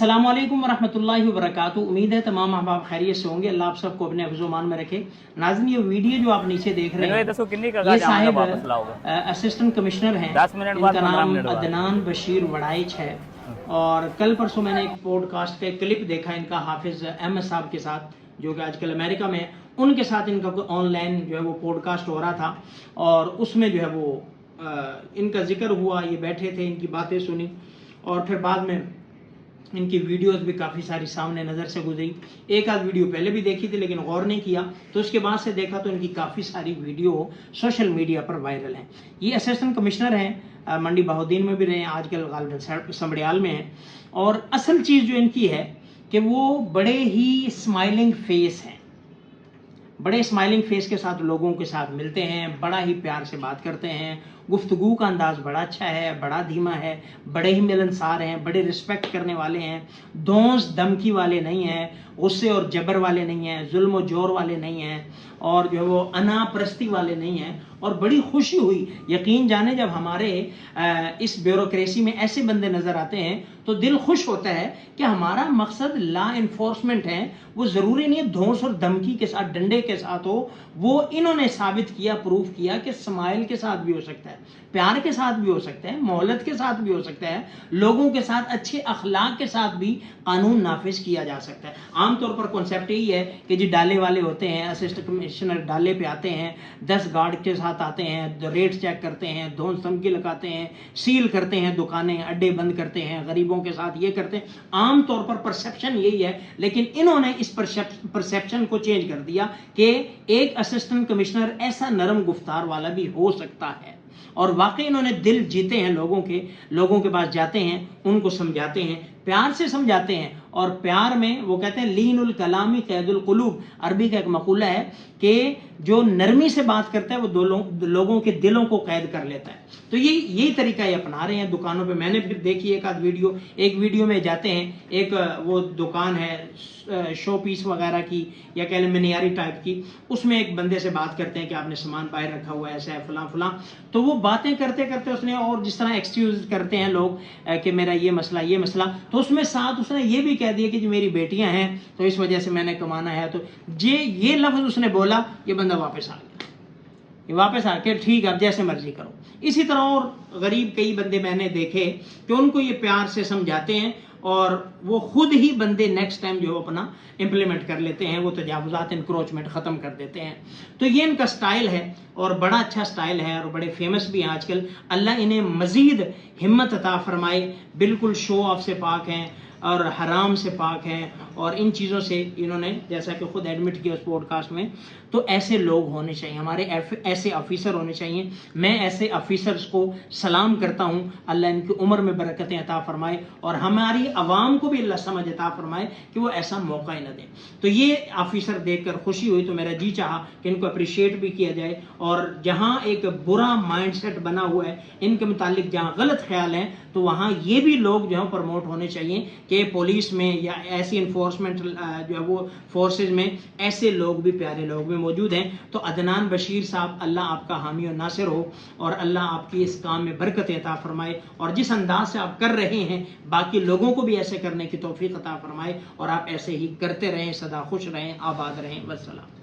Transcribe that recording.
अस्सलाम वालेकुम वरहमतुल्लाहि वबरकातुहू। उम्मीद है तमाम अहबाब खैरियत से होंगे। अल्लाह आप सबको अपने हिफ्ज़-ओ-मान में रखे। नाज़रीन, ये वीडियो जो आप नीचे देख रहे हैं, ये साहिब असिस्टेंट कमिश्नर हैं, इनका नाम अदनान बशीर वड़ाइच है। और कल परसों मैंने एक पॉडकास्ट का क्लिप देखा इनका हाफिज़ अहमद साहब के साथ, जो कि आजकल अमेरिका में, उनके साथ इनका कोई ऑनलाइन जो है वो पॉडकास्ट हो रहा था। और उसमें जो है वो इनका जिक्र हुआ, ये बैठे थे, इनकी बातें सुनी और फिर बाद में इनकी वीडियोस भी काफ़ी सारी सामने नज़र से गुजरी। एक आध वीडियो पहले भी देखी थी लेकिन गौर नहीं किया, तो उसके बाद से देखा तो इनकी काफ़ी सारी वीडियो सोशल मीडिया पर वायरल हैं। ये असिस्टेंट कमिश्नर हैं, मंडी बहाउद्दीन में भी रहे हैं, आजकल गालिबन समड़ियाल में हैं। और असल चीज़ जो इनकी है कि वो बड़े ही स्माइलिंग फेस हैं, बड़े स्माइलिंग फेस के साथ लोगों के साथ मिलते हैं, बड़ा ही प्यार से बात करते हैं, गुफ्तगू का अंदाज बड़ा अच्छा है, बड़ा धीमा है, बड़े ही मिलनसार हैं, बड़े रिस्पेक्ट करने वाले हैं, धौंस धमकी वाले नहीं हैं, गुस्से और जबर वाले नहीं हैं, जुल्म और जोर वाले नहीं हैं, और जो वो अनापरस्ती वाले नहीं हैं। और बड़ी खुशी हुई, यकीन जाने, जब हमारे इस ब्यूरोक्रेसी में ऐसे बंदे नज़र आते हैं तो दिल खुश होता है कि हमारा मकसद लॉ इन्फोर्समेंट है, वो ज़रूरी नहीं है धौंस और धमकी के साथ, डंडे के साथ हो। वो इन्होंने साबित किया, प्रूव किया कि स्माइल के साथ भी हो सकता है, प्यार के साथ भी हो सकता है, मोहलत के साथ भी हो सकता है, लोगों के साथ अच्छे अखलाक के साथ भी कानून नाफिज किया जा सकता है। आमतौर पर कॉन्सेप्ट यही है कि जी डाले वाले होते हैं, असिस्टेंट कमिश्नर डाले पे आते हैं, 10 गार्ड के साथ आते हैं, रेट चेक करते हैं, धौंस धमकी लगाते हैं, सील करते हैं दुकानें, अड्डे बंद करते हैं, गरीबों के साथ ये करते हैं। आमतौर पर परसेप्शन यही है, लेकिन इन्होंने इस परसेप्शन को चेंज कर दिया कि एक असिस्टेंट कमिश्नर ऐसा नरम गुफ्तार वाला भी हो सकता है। और वाकई इन्होंने दिल जीते हैं लोगों के पास जाते हैं, उनको समझाते हैं, प्यार से समझाते हैं। और प्यार में वो कहते हैं लीनुल कलामी कैदुल कुलूब, अरबी का एक मकूला है कि जो नरमी से बात करता है वो लोगों के दिलों को कैद कर लेता है। तो यही तरीका ये अपना रहे हैं दुकानों पे। मैंने फिर देखी एक वीडियो में जाते हैं, एक वो दुकान है शो पीस वगैरह की या कह लें मिनियारी टाइप की, उसमें एक बंदे से बात करते हैं कि आपने सामान बाहर रखा हुआ है, ऐसा है फलां फलां। तो वो बातें करते करते उसने, और जिस तरह एक्सक्यूज करते हैं लोग कि मेरा ये मसला, तो उसमें साथ उसने ये भी कह दिया कि जो मेरी बेटियां हैं तो इस वजह से मैंने कमाना है। तो ये लफ्ज उसने बोला, ये बंदा वापस आ गया, ये वापस आके ठीक है अब जैसे मर्जी करो। इसी तरह और गरीब कई बंदे मैंने देखे कि उनको ये प्यार से समझाते हैं और वो खुद ही बंदे नेक्स्ट टाइम जो अपना इम्प्लीमेंट कर लेते हैं, वो तजावुज़ात इंक्रोचमेंट ख़त्म कर देते हैं। तो ये इनका स्टाइल है और बड़ा अच्छा स्टाइल है और बड़े फेमस भी हैं आजकल। अल्लाह इन्हें मज़ीद हिम्मत अता फरमाए, बिल्कुल शो ऑफ से पाक हैं और हराम से पाक हैं, और इन चीज़ों से इन्होंने जैसा कि खुद एडमिट किया उस पॉडकास्ट में। तो ऐसे लोग होने चाहिए, हमारे ऐसे ऑफिसर होने चाहिए। मैं ऐसे ऑफिसर्स को सलाम करता हूँ, अल्लाह इनकी उम्र में बरकतें अता फरमाए और हमारी आवाम को भी अल्लाह समझ अता फरमाए कि वो ऐसा मौका ही न दें। तो ये ऑफिसर देखकर खुशी हुई, तो मेरा जी चाहा कि इनको अप्रिशिएट भी किया जाए। और जहाँ एक बुरा माइंडसेट बना हुआ है इनके मुतालिक, जहाँ गलत ख्याल हैं, तो वहाँ ये भी लोग जो है प्रमोट होने चाहिए कि पुलिस में या ऐसी इन्फोर्समेंट जो है वो फोर्सेज में ऐसे लोग भी, प्यारे लोग भी मौजूद हैं। तो अदनान बशीर साहब, अल्लाह आपका हामी और नासिर हो और अल्लाह आपकी इस काम में बरकत अता फरमाए, और जिस अंदाज से आप कर रहे हैं बाकी लोगों को भी ऐसे करने की तौफीक अता फरमाए, और आप ऐसे ही करते रहें, सदा खुश रहें, आबाद रहें। वस्सलाम।